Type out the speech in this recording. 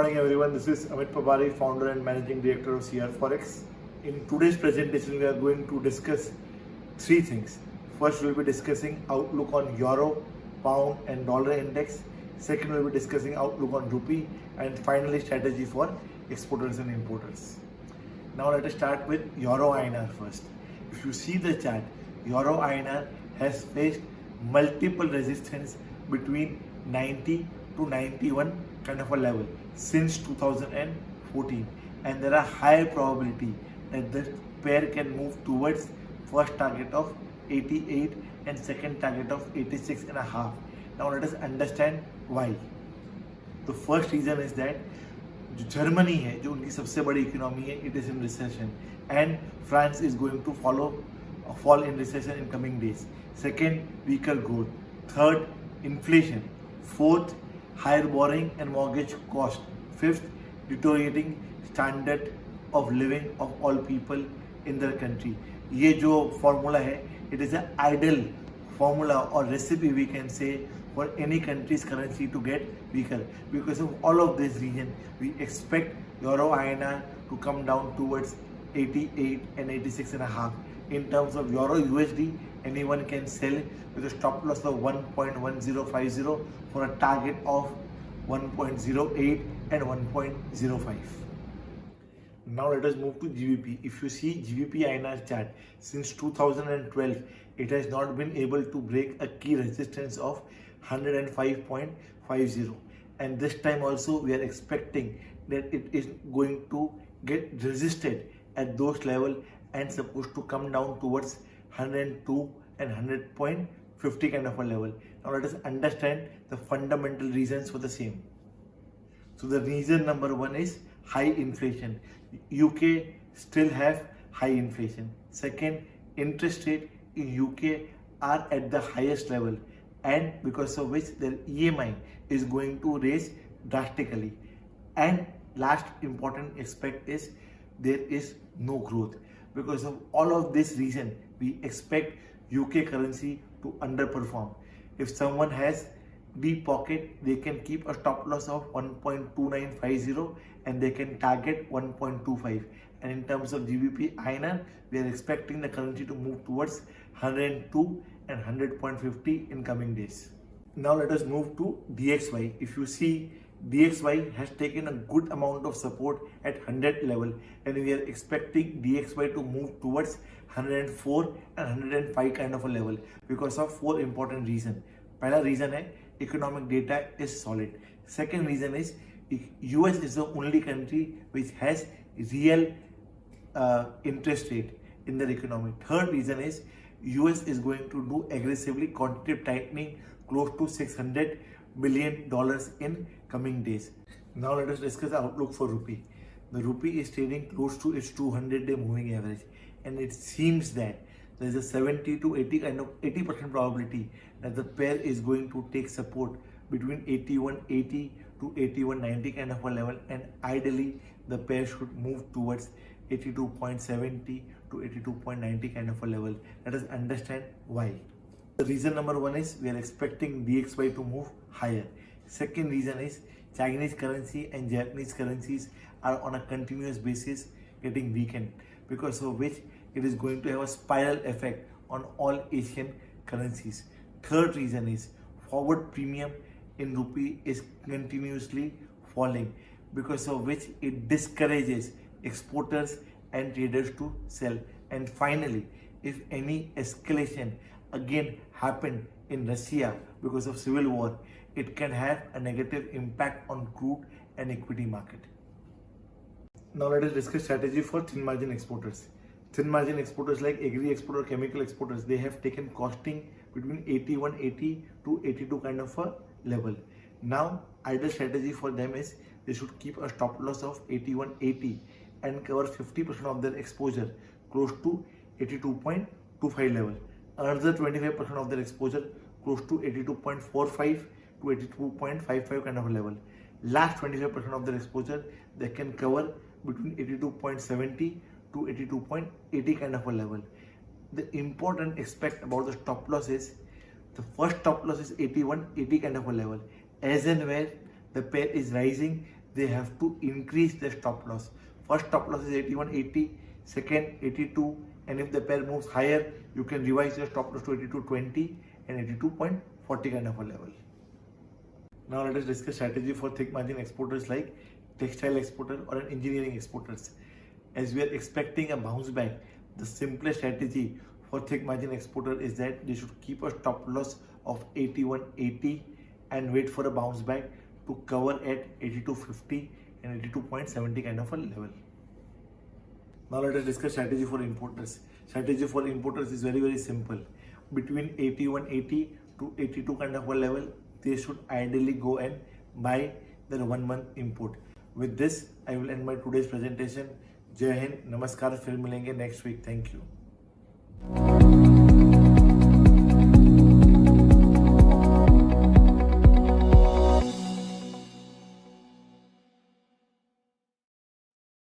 morning everyone, this is Amit Pabari, founder and managing director of CR Forex. In today's presentation we are going to discuss three things. First we will be discussing outlook on Euro, Pound and Dollar index. Second we will be discussing outlook on Rupee, and finally strategy for exporters and importers. Now let us start with Euro INR first. If you see the chart, Euro INR has faced multiple resistance between 90 to 91 kind of a level since 2014, and there are high probability that the pair can move towards first target of 88 and second target of 86 and a half. Now let us understand why. The first reason is that Germany है जो उनकी सबसे बड़ी economy है, it is in recession, and France is going to fall in recession in coming days. Second, weaker growth. Third, inflation. Fourth, higher borrowing and mortgage cost. Fifth, deteriorating standard of living of all people in their country. ये जो formula है, it is an ideal formula or recipe we can say for any country's currency to get weaker. Because of all of this reason, we expect Euro INR to come down towards 88 and 86 and a half. In terms of Euro USD, anyone can sell with a stop loss of 1.1050 for a target of 1.08 and 1.05. Now let us move to GBP. If you see GBP INR chart, since 2012, it has not been able to break a key resistance of 105.50. And this time also we are expecting that it is going to get resisted at those levels and supposed to come down towards 102 and 100.50 kind of a level. Now let us understand the fundamental reasons for the same. So the reason number one is high inflation. UK still have high inflation. Second, interest rate in UK are at the highest level, and because of which their EMI is going to raise drastically. And last important aspect is there is no growth. Because of all of this reason, we expect UK currency to underperform. If someone has deep pocket, they can keep a stop loss of 1.2950 and they can target 1.25. And in terms of GBP INR, we are expecting the currency to move towards 102 and 100.50 in coming days. Now let us move to DXY. If you see, DXY has taken a good amount of support at 100 level, and we are expecting DXY to move towards 104 and 105 kind of a level because of four important reasons. Pehla reason है economic data is solid. Second reason is US is the only country which has real interest rate in their economy. Third reason is US is going to do aggressively quantitative tightening close to $600 billion in coming days. Now let us discuss the outlook for Rupee. The Rupee is trading close to its 200-day moving average, and it seems that there is a 70 to 80% probability that the pair is going to take support between 81.80 to 81.90 kind of a level, and ideally the pair should move towards 82.70 to 82.90 kind of a level. Let us understand why. The reason number one is we are expecting DXY to move higher. Second reason is Chinese currency and Japanese currencies are on a continuous basis getting weakened, because of which it is going to have a spiral effect on all Asian currencies. Third reason is forward premium in Rupee is continuously falling, because of which it discourages exporters and traders to sell. And finally, if any escalation again happened in Russia because of civil war, it can have a negative impact on crude and equity market. Now let us discuss strategy for thin margin exporters. Thin margin exporters like agri exporter, chemical exporters, they have taken costing between 81.80 to 82 kind of a level. Now ideal strategy for them is they should keep a stop loss of 81.80 and cover 50% of their exposure close to 82.25 level. Another 25% of their exposure close to 82.45 to 82.55 kind of a level. Last 25% of their exposure they can cover between 82.70 to 82.80 kind of a level. The important aspect about the stop loss is the first stop loss is 81.80 kind of a level. As and where the pair is rising, they have to increase their stop loss. First stop loss is 81.80, second 82, and if the pair moves higher, you can revise your stop loss to 82.20 and 82.40 kind of a level. Now let us discuss strategy for thick margin exporters like textile exporter or an engineering exporters. As we are expecting a bounce back, the simplest strategy for thick margin exporter is that they should keep a stop loss of 81.80 and wait for a bounce back to cover at 82.50 and 82.70 kind of a level. Now let us discuss strategy for importers. Strategy for importers is very simple. Between 81.80 to 82 kind of a level, they should ideally go and buy their 1 month import. With this, I will end my today's presentation. Jai Hind, Namaskar, फिर मिलेंगे next week. Thank you.